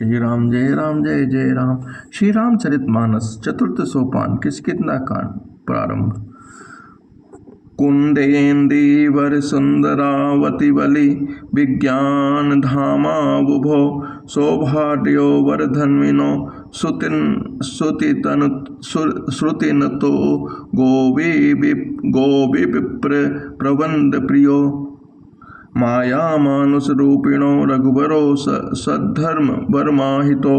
श्री राम जय जय राम। श्री रामचरितमानस चतुर्थ सोपान किष्किंधा कांड प्रारंभ। कुंदेन्दीवर सुंदरावती बलि विज्ञान धामा बुभो सौभाग्यो वर्धन्विनो श्रुतिनतो गोवि विप्र प्रबंध प्रियो माया मानुष रूपिणो रघुवरो सद्धर्म वर्माहितो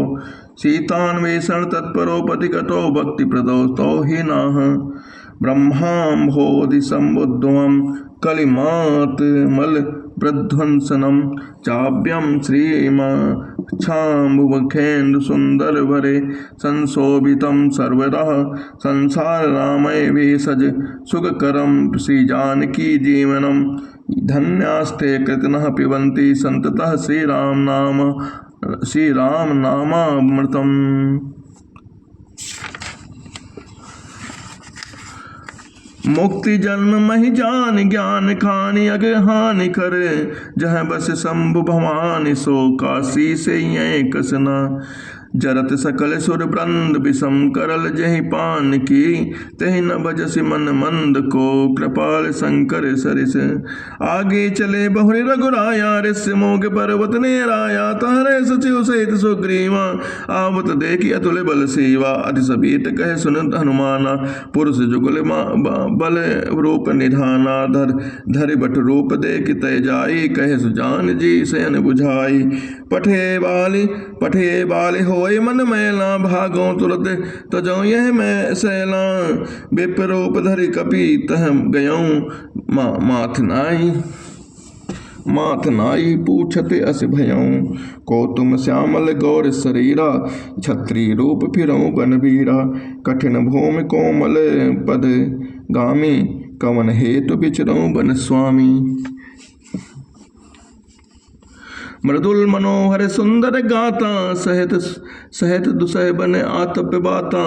सीतान्वेषण तत्परो पथिगतो भक्ति प्रदो तो हि नाह ब्रह्माम्भोधि सम्बुद्धं कलिमात मल प्रध्वंसनम चाभ्यम श्रीमाक्षाम्बुखेन्दु सुंदर भरे संशोभितं सर्वदा संसार रामय भेषज सुखकरम श्री जानकी जीवनम धन्यास्ते कृतनः पिबन्ति संततः श्री राम नामामृतम्। मुक्ति जन्म महि जान ज्ञान खानि अग हानि कर जह बस शंभु भवानी सो काशी से कसना जरत सकल सुर ब्रंद विषम करल जहि पान की तहि न बजसि मन मंद को कृपाल शंकर सरिस आगे चले बहुरी रघुराया ऋष्य मोग पर्वत नेराया तारे सचिव सहित सुग्रीवा आवत देखी अतुल बल सेवा अति सभीत कह सुनत हनुमाना पुरुष जुगल बल रूप निधाना धरि बट रूप देख तय जाई कह सुजान जी शयन बुझाई पठे बाली होय मन मैला भागो तुरत तजो यह मैं सैला विप्रूप धरि कपि तह गयऊँ माथ नाई पूछते अस भयऊँ को तुम श्यामल गौर शरीरा छत्री रूप फिरऊँ बनबीरा कठिन भूमि कोमल पद गामी कवन हेतु विचरऊँ बन स्वामी मृदुल मनोहर सुंदर गाता सहत दुसह बन आतप बाता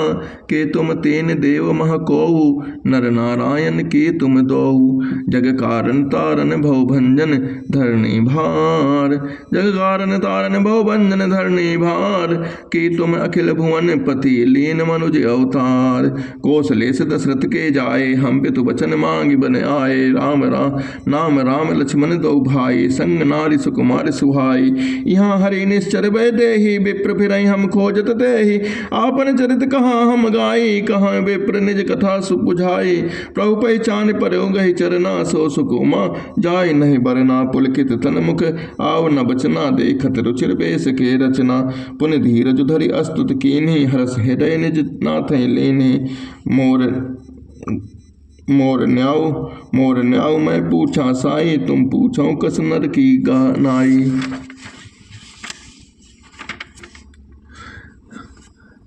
के तुम तेन देव मह कोऊ नर नारायण के तुम दोऊ जग कारण तारन भव भंजन धरणी भार जग कारण तारन भव भंजन धरणी भार के तुम अखिल भुवन पति लीन मनुज अवतार कौशलेश दशरथ के जाए हम पितु बचन मांग बन आए नाम राम लक्ष्मण दो भाई संग नारी सुकुमार सुहा यहाँ हरि निश्चर वै देहि विप्र फिरहि हम खोजत देहि आपन चरित कहाँ हम गाई कहाँ विप्र निज कथा सुबुझाई प्रभु पहचान पर गहि चरना सो सुकुमा जाय नहीं बरना पुलकित तन मुख आव न बचना देखत रुचिर बेस के रचना पुन धीरज धरि अस्तुत कीन्ही हरस हृदय निज नाथ लेने मोर न्याऊ मैं पूछा साई तुम पूछो कस नर की गानाई।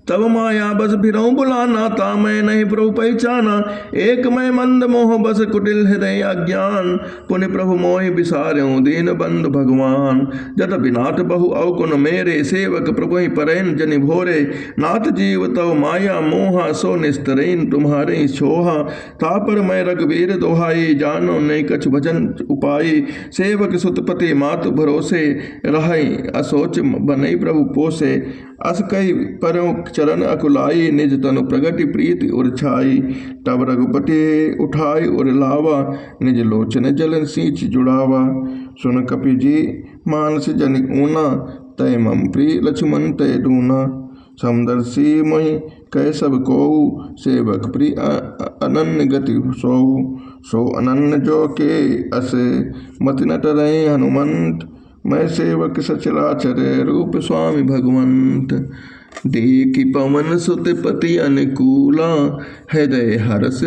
तब माया बस फिरऊँ बुलाना ता मैं नहीं प्रभु पहचाना एक मैं मंद मोह बस कुटिल हृदय अज्ञान पुण्य प्रभु मोहि बिसार्यों दीन बंद भगवान जत बिनाथ बहु अवकुन मेरे सेवक प्रभु ही परैन जनि भोरे नाथ जीव तव माया मोहा सो निस्तरैन तुम्हारे छोहा ता पर मैं रघुवीर दोहाई जानो नहीं कछ भजन उपाई सेवक सुतपति मातु भरोसे रहई असोच बनई प्रभु पोसे अस कही परों चरण अकुलाई निज तनु प्रगति प्रीति उर्छाई तब रघुपति उठाई और लावा निज लोचन जलन सींच जुड़ावा सुन कपि जी मानस जनि ऊना तय मम प्रिय लक्ष्मण तय दूना समदर्शी मोहि कह सब कोऊ सेवक प्रिय अनन्य गति सो अनन्य जो के असे मति न टरई हनुमंत मैं सेवक सचराचर रूप स्वामी भगवंत देखि पवन सुत पति अनुकूला हृदय हर्ष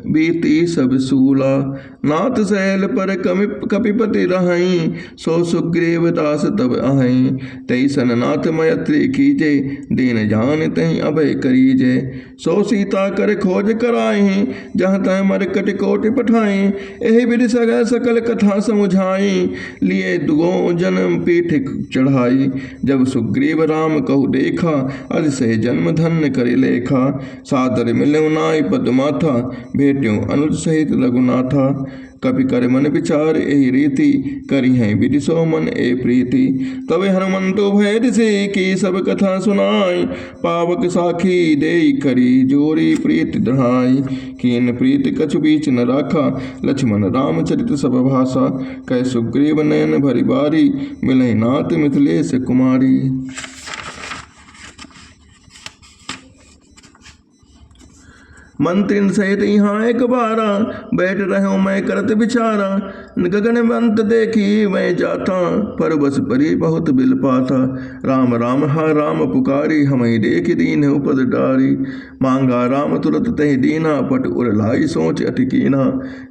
बीती सब सूला नाथ सैल पर कपिपति रहई सो सुग्रीव दास तब आहई तई सन नाथ मैत्री कीजे दीन जान तही अभय करीजे सो सीता कर खोज कराई जहाँ तह मरकट कोटि पठाई एहि विधि सकल कथा समुझाई लिए दुगो जन्म पीठ चढ़ाई जब सुग्रीव राम कहु देखा अतिशय जन्म धन्य कर लेखा सादर मिलऊ नाई पद माथा भेट्यों अनुज सहित रघुनाथा। कपि कर मन विचार एहि रीति, करी हैं विधि सो मन ए प्रीति। तबे हनुमंतो भय से की सब कथा सुनाई, पावक साखी देई करी जोरी प्रीति दृढ़ाई। कीन प्रीति कछु बीच न राखा, लक्ष्मण राम चरित सब भाषा। कह सुग्रीव नयन भरि बारी, मिलहि नाथ मिथिलेश कुमारी। मंत्रिन सहित यहाँ एक बारा, बैठ रहो मैं करत विचारा। गगन बंत देखी मैं जाता, पर बस परी बहुत बिल पाता। राम राम हा राम पुकारी, हमें देख दीन उपद डारी। मांगा राम तुरत तहि दीना, पट उर लाई सोच अति कीना।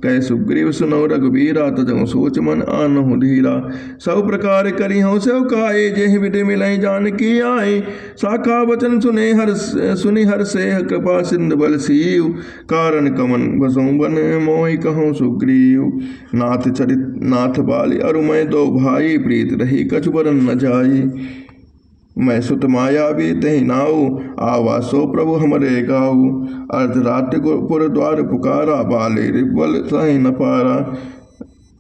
कह सुग्रीव सुनो रघुबीरा, तजहु सोच मन आनहु धीरा। सब प्रकार करी हूँ सेव काये, जेहि विधि मिलहि जानकी आए। साखा वचन सुनि हर से, कृपा सिंधु बल सी। कारण कमन बसों बन, मोहि कहूँ सुग्रीव। नाथ चरित नाथ बाली, अरु मैं दो भाई। प्रीत रही कछु बरन न जाई, मैं सुत माया भी तहि नाऊ। आवा सो प्रभु हमरे गाऊ। अर्धरात्रि पुर द्वार पुकारा, बाले रिपल सहि न पारा।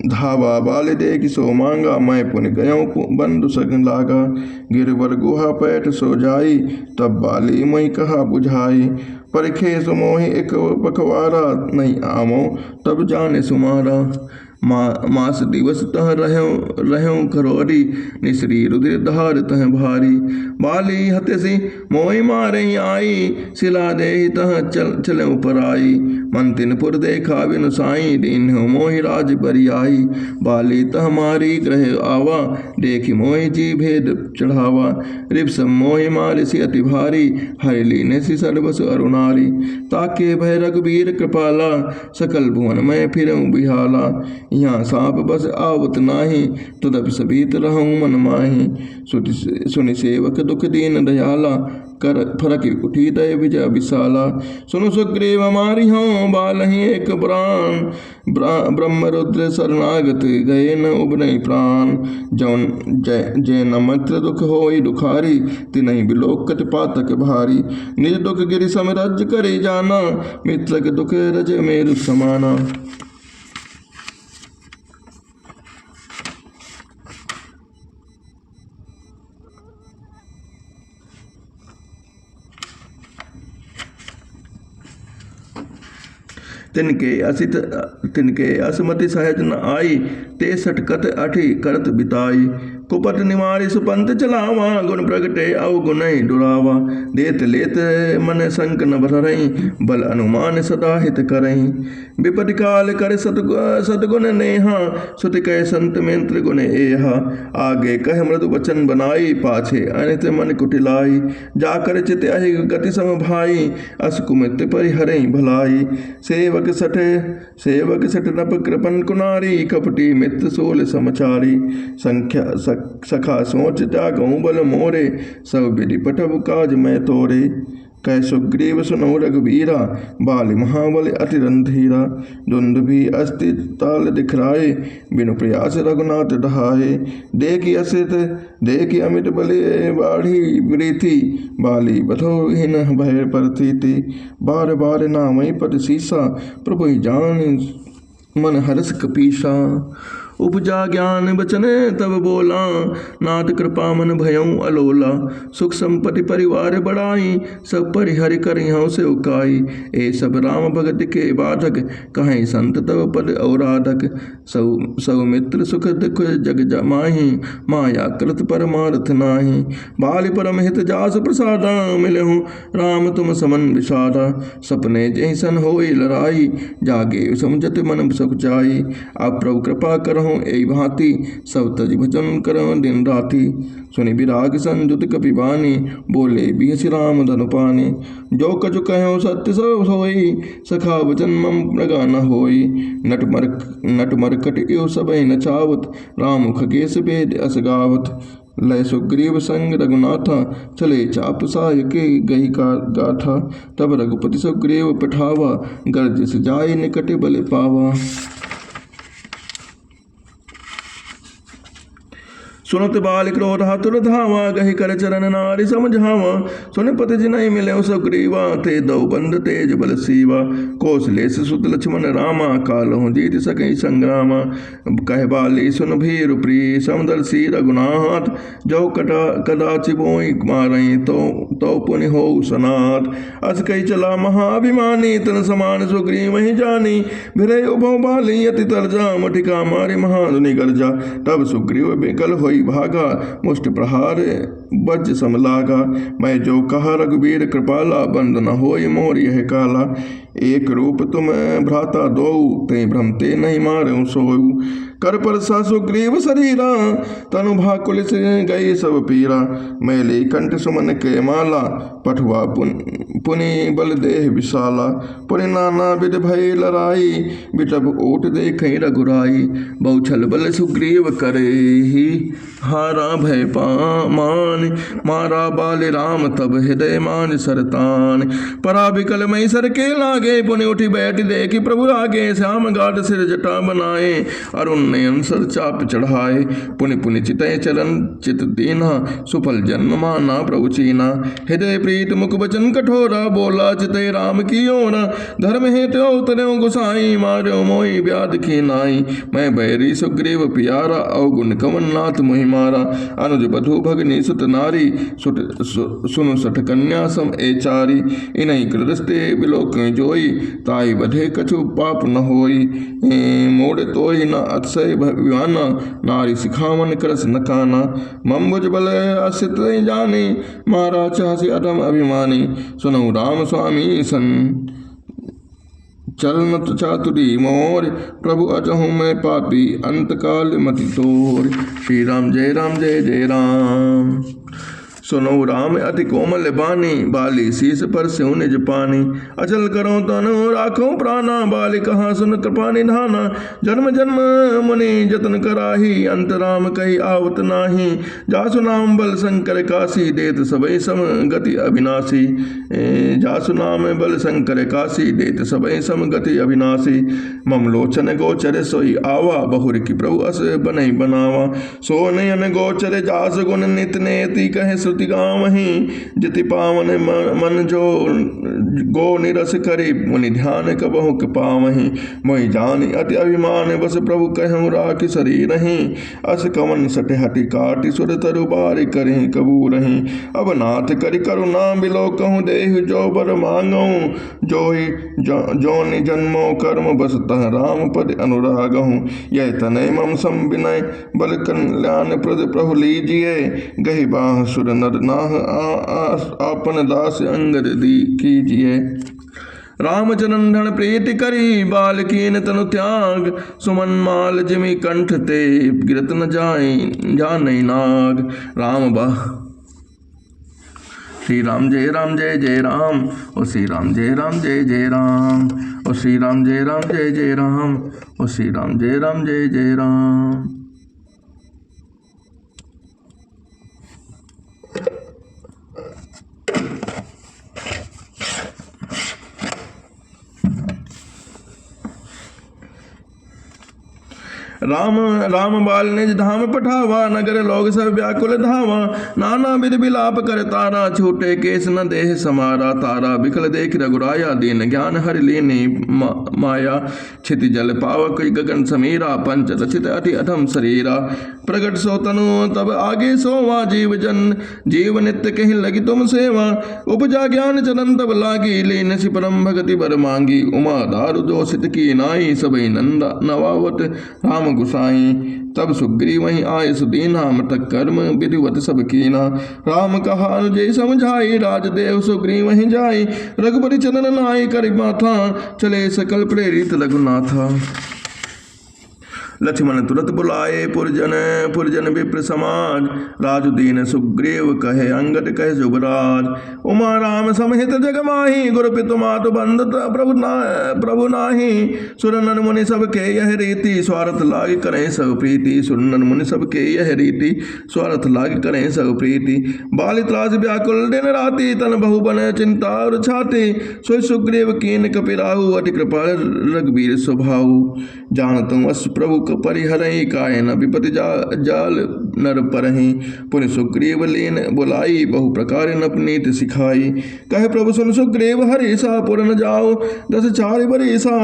धावा बाल देख सो मांगा, मैं पुन गयों बंधु सगन लागा। गिरवर गुहा पैठ सो जाई, तब बाली मई कहा बुझाई। परखे सुमोहि एक पखवारा, नहीं आमो तब जाने सुमारा। मास दिवस तह रहूं खरोरी, निसरी रुधिर धार तह भारी। बाली हतसी मोहि मारे आई, सिला दे तह चले पर आई। मंतिनपुर देखा बिनु साई, दीन्हु मोहि राज बरियाई। बाली तह मारी ग्रह आवा, देखी मोहि जी भेद चढ़ावा। रिप्स मोहि मारिसी अति भारी, हरि लीने सी सर्वस अरुणारी। ताके भय रघुबीर कृपाला, सकल भुवन में फिरऊं बिहाला। यहाँ सांप बस आवत नाही, तदपि सबीत रहूं मन माही। सुनि सेवक दुख दीन दयाला, कर फरक उठी दय विजय विशाला। सुनु सुग्रीव हमारी हों, बालहि एक प्राण। ब्रह्म रुद्र शरणागत, गए न उबरई प्राण। जौन जय न मित्र दुख होई दुखारी, तिनहि बिलोकत पातक भारी। निज दुख गिरि सम राज्य करे जाना, मित्र के दुख रज मेरु समाना। तिनके असमति सहज न आई, ते सटकत अठि करत बिताई। कुपट निवारि सुपंथ चलावा, गुण प्रगटे अवगुण डुरावा। देत लेत मन संक न भरई, बल अनुमान सदा हित करई। विपद काल कर सदगुण नेहा, सुत कह संत मंत्र गुण एहा। आगे कह मृदु वचन बनाई, पाछे अनित मन कुटिलाई। जाकर चित अहि गति सम भाई, अस कुमित परिहरई भलाई। सेवक सठ नप कृपन कुनारी, कपटी मित्र सोल समाचारी। सखा सोच त्यागऊं बल मोरे, सब विधि पटब काज मैं तोरे। कह सुग्रीव सुनो रघुबीरा, बाल महाबल अति रणधीरा। दुंदुभि अस्ति ताल दिखराए, बिनु प्रयास रघुनाथ ढहाए। देखि अमित बले बाढ़ी प्रीति, बाली बधोहीन भय परतीति। बार बार नामई पद सीसा, प्रभु जान मन हरस कपीसा। उपजा ज्ञान बचन तब बोला, नाथ कृपा मन भयऊं अलोला। सुख संपत्ति परिवार बढ़ाई, सब परिहरि करिहूं से उकाई। ए सब राम भगत के बाधक, कहें संत तब पद औराधक। सब मित्र सुख दुख जग जमाही, माया कृत परमार्थ नाही। बाल परम हित जास प्रसादा, मिलहूं राम तुम समन विषादा। सपने जैसन होई लड़ाई, जागे समझत मन सुख जाई। आप प्रभु कृपा करहूं ए भांति, सब तज भजन करहूं दिन राति। सुनि विराग संजुत कपिबानी, बोले बिहसि राम धनु पानी। जो कछु कहूं सत्य सब सोई, सखा वचन मम प्रगा न होई। नट मरकट एव सबहि नचावत, राम खगेश वेद अस गावत। लय सुग्रीव संग रघुनाथा, चले चाप सहायके गही का गाथा। तब रघुपति सुग्रीव पठावा, गर्ज जाय निकट बल पावा। सुनत बाल क्रोध हाथुर धावा, गहि कर चरण नारी समझावा। सुन पति जिनहि मिले सुग्रीवा, ते दो बंद तेज बल सीवा। कौशलेश सुत लक्ष्मण रामा, कालहु जीत सकहि संग्रामा। कह बाली सुन भीर प्रिय, समदर्शी रघुनाथ। जो कदाचि बोई मारई, तो पुनि हो सनाथ। अस कही चला महाअभिमानी, तन समान सुग्रीव ही जानी। भिरे उभौ बाली अति तरजा, मटिका मारे महाधुनि गर्जा। तब सुग्रीव बेकल होई भागा, मुष्टि प्रहार वज्र समलागा। मैं जो कहा रघुबीर कृपाला, बंद न होई मोर यह काला। एक रूप तुम भ्राता दो, ते भ्रमते नहीं मारे सोऊ। कर परसा सुग्रीव शरीरा, तनु भाकुल से गई सब पीरा। मैले कंठ सुमन के माला, पठुआ पुनि बल देह विशाला। पुनि नाना विध भय लड़ाई, बिटप ओट देखई रघुराई। बहुछल बल सुग्रीव करे ही, हारा भय मान। मारा बाल राम तब हृदय मान सरतान। परा बिकल मई सर के लागे, पुनि उठी बैठ देखी प्रभु आगे। श्याम गाढ़ सिर जटा बनाए, अरुण नयन सर चाप चढ़ाए। पुनि पुनि चितय चलन चित दीना, सुफल जन्म माना प्रभु चीना। हृदय प्रीत मुख वचन कठोरा, बोला चितय राम की ओरा। धर्म हेतु अवतरयो गोसाई, मार्यो मोहि व्याध की नाई। मैं बैरी सुग्रीव प्यारा, अवगुण कवन नाथ मोहि मारा। अनुज बधु भगनी सुत नारी, सुनु सठ कन्या सम ए चारी। इन्हीं कृदस्ते बिलोक जोई, ताई बधे कछु पाप न होई। मोड़ तोहि न अतिशय विवाना, नारी सिखावन करस न काना। मम्बुज बल असित जानी, मारा चाहसी अधम अभिमानी। सुनऊ राम स्वामी सन, चलनत चातुरी मोर। प्रभु अचहु मैं पापी, अंतकाल मति तोर। श्री राम जय जय राम। सुनो राम अति कोमल बानी, बाली शीस पर स्यों निज पानी। अचल करो तनु राखो प्राणा, बाली कहा सुन कृपा निधाना। जन्म जन्म मुनि जतन कराही, अंत राम कही आवत नाही। जासु नाम बल शंकर काशी, देत सबई सम गति अविनाशी। जासु नाम बल शंकर काशी, देत सबई सम गति अविनाशी। ममलोचन गोचर सोई आवा, बहुर की प्रभु अस बनई बनावा। सो नयन गोचर जास गुण नित नेति, कहे श्रुति गावहीं। जिति पावन मन जो गो निरस करी, मुनि ध्यान कबहु पावहीं। मोहि जानि अति अभिमान, बस प्रभु कहूँ राखि शरीरहि। अस कवन सठ हटि काटि, सुर तरु बारि करहि कबू रही। अब नाथ करि करुणा बिलो, कहूँ देहु जो बर मांगऊँ। जोहि जोनि जन्मो कर्म, बस तह राम पद अनुरागहूँ। यह तनय मम सम विनय, बल कल्याण प्रद प्रभु लीजिए। गहि बाह सुर नर नाह, आपन दास अंगद दी कीजिए। रामचरण धन प्रीति करी, बाल कीन तनु त्याग। सुमन माल जिमि कंठ ते, गिरत न जानै नाग। राम बाह श्री राम जय जय राम। ओ श्री राम जय जय राम। ओ श्री राम जय जय राम। ओ श्री राम जय जय राम। राम बाल निज धाम पठावा, नगर लोग सब व्याकुल धावा। नाना विध विलाप कर तारा, छूटे केस न देह समारा। तारा बिकल देख रघुराया, दीन ज्ञान हरि लीनी माया। क्षिति जल पावक गगन समीरा, पंच रचित अति अधम शरीरा। प्रगट सो तनु तब आगे सोवा, जीव जन जीव नित्य कहीं लगी तुम सेवा। उपजा ज्ञान चरण तब लागी, लीन सि परम भगति बर मांगी। उमा दारु दोषित की नाई, सबई नंदा नवावत राम गुसाई। तब सुग्रीव वहीं आए सुदीना, मृतक कर्म विधिवत सब कीना। राम कहा अनुजय समझाई, राजदेव सुग्रीव वहीं जाई। रघुपति चरण नाई करि माथा, चले सकल प्रेरित रघुनाथा। लक्ष्मण तुरत बुलाए पुरजन विप्र समाज। राजुदीन सुग्रीव कहे अंगद कहे शुभराज। उमा राम समेत जग माही, गुरु पितु मातु बंधु प्रभु नाही। सुर नर मुनि सबके यह रीति, स्वार्थ लाग करें सब प्रीति। सुर नर मुनि सबके यह रीति, स्वार्थ लाग करें सब प्रीति। बाल त्रास व्याकुल दिन राति, तन बहु बन चिंता और छाती। सोई सुग्रीव कीन कपिराहु, अति कृपा रघुबीर स्वभाव। जानतु अस प्रभु परिहरई, कायन विपति जाल नर परहि। पुनि सुग्रीव लीन बुलाई बहु प्रकार नपनीत सिखाई। कहे प्रभु सुन सुग्रीव हरिसा पुर न जाओ 10 4 बरिसा।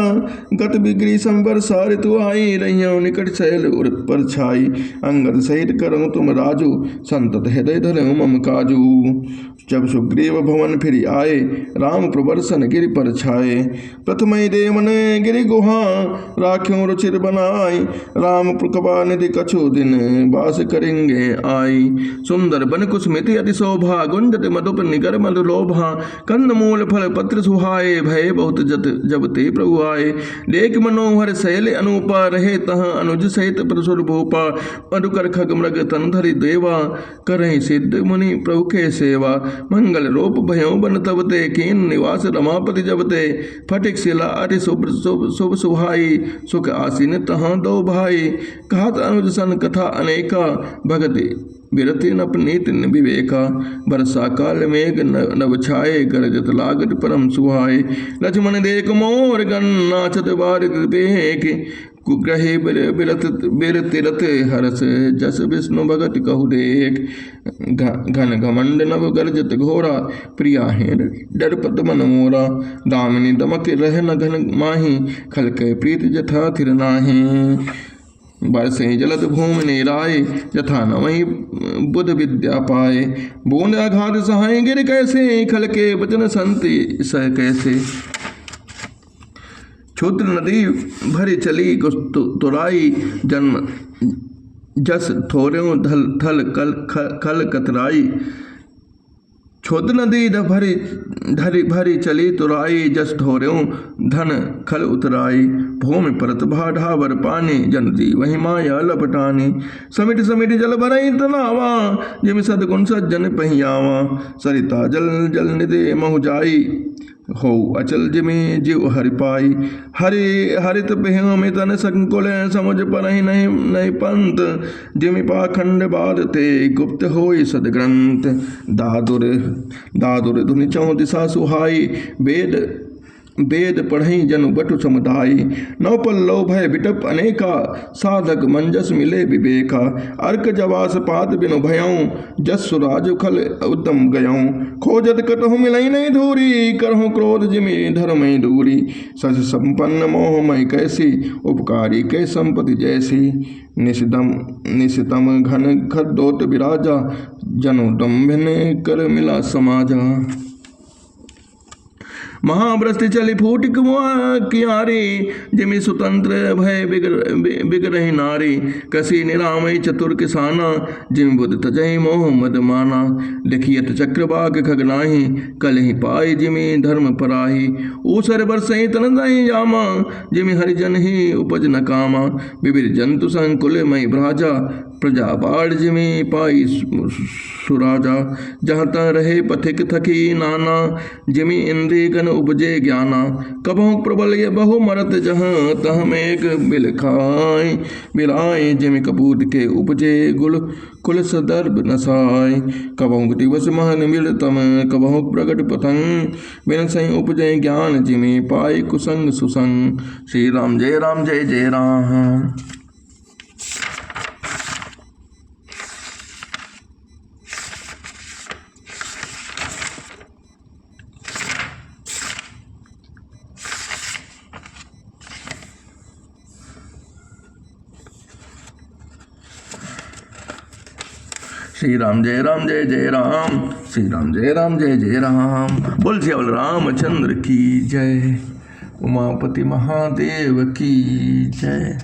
गत बिगड़ी संबर सार तु आई रहियो निकट शैल उर पर छाई। अंगद सहित करूँ तुम राजू संतत हृदय धरऊँ मम काजू। जब सुग्रीव भवन फिर आए राम प्रबर्शन गिरि पर छाए। प्रथम देवन गिरि गुहा राख्यों रुचिर बनाई। राम प्रकबा निधि कछु दिन बास करेंगे आई। सुंदर बन कुसुमिति अति शोभा गुंजत मधुप निगर मधु लोभा। कंद मूल फल पत्र सुहाए भय बहुत जब ते प्रभु आए। देख मनोहर शैल अनुपा रहे तह अनुज सहित प्रसुर भूपा। मधुकर खग मृग तन धरि देवा करहि सिद्ध मुनि प्रभु के सेवा। मंगल रूप भयों बन तब ते कीन निवास रमापति जब ते। फटिक शिला अति शुभ सुहाई सुख आसीन तहाँ दो भाई। कहत अनुज सन कथा अनेका भगति बिरति नपनीत विवेका। बरसा काल मेघ नभ छाए गरजत लागत परम सुहाए। लक्ष्मण देख मोर गण नाचत बारित बेक। कुग्रहे बिरतिरत हरस जस विष्णु भगत कहु देख। घन घमंड नभ गर्जत घोरा प्रिया है डरपत मन मोरा। दामिनी दमक रह न घन माही खलके प्रीत जथा थिर नाही। बरसे जलद भूमि निराय जथा न वही बुध विद्या पाए। बूंद आघात सहाय गिर कैसे खलके वचन संति सह कैसे। क्षुद्र नदी भरी चली तुराई जन्म जस थोर्यों थल खल कतराई। क्षुद्र नदी भरी चली तुराई जस ठोर्यों धन खल उतराई। भूमि परत भाढ़ावर पानी जनती वही माया लपटानी। समिट समिट जल भरई तनावा जिम सदगुण सज्जन पहियावा। सरिता जल जल निदे महु जाई हो अचल जिमि जीव हरि पाई। हरित बेहों में तन संकुल समुझ पर नहीं पंत। जिमि पाखंड बाद ते गुप्त होई सदग्रंथ। दादुर धुनि चौं दिशा सुहाई। वेद पढ़ई जनु बटु समुदाय। नौ पल्लव भय बिटप अनेका साधक मंजस मिले विवेका। अर्क जवास पाद बिनु भयऊँ जस सुराज खल उद्दम गयऊँ। खोजत कटहु मिलई नहीं धूरी करहु क्रोध जिमि धर्मई दूरी। सस संपन्न मोहमय कैसी उपकारी कै संपत्ति जैसी। निशितम घन खद्दोत विराजा जनु दम्भिन कर मिला समाजा। महावृष्टि चली फूट कियारी जिमि स्वतंत्र भय बिगरहि नारी। कसी निरामय चतुर किसाना जिमि बुध तजहि मोह मद माना। देखियत चक्रवाक खगनाही कलहि पाई जिमि धर्म पराही। ऊसर बरसई तन दहि जामा जिमि हरिजन ही उपज न कामा। विविध जंतु संकुल मई भ्राजा प्रजा बाढ़ जिमि पाई सुराजा। जहाँ तह रहे पथिक थकी नाना जिमि इंद्रिय गण उपजे ज्ञाना। कबहु प्रबल ये बहु मरत जहाँ तह मेघ बिलखाय। बिलाय जिमि कपूत के उपजे गुल कुल सदर्भ नसाय। कबहु दिवस महन मिलतम कबहु प्रगट पतंग। बिन सही उपजे ज्ञान जिमि पाई कुसंग सुसंग। श्री राम जय जय राम। श्री राम जय जय राम। श्री राम जय जय राम। बोल श्यावल रामचंद्र की जय। उमापति महादेव की जय।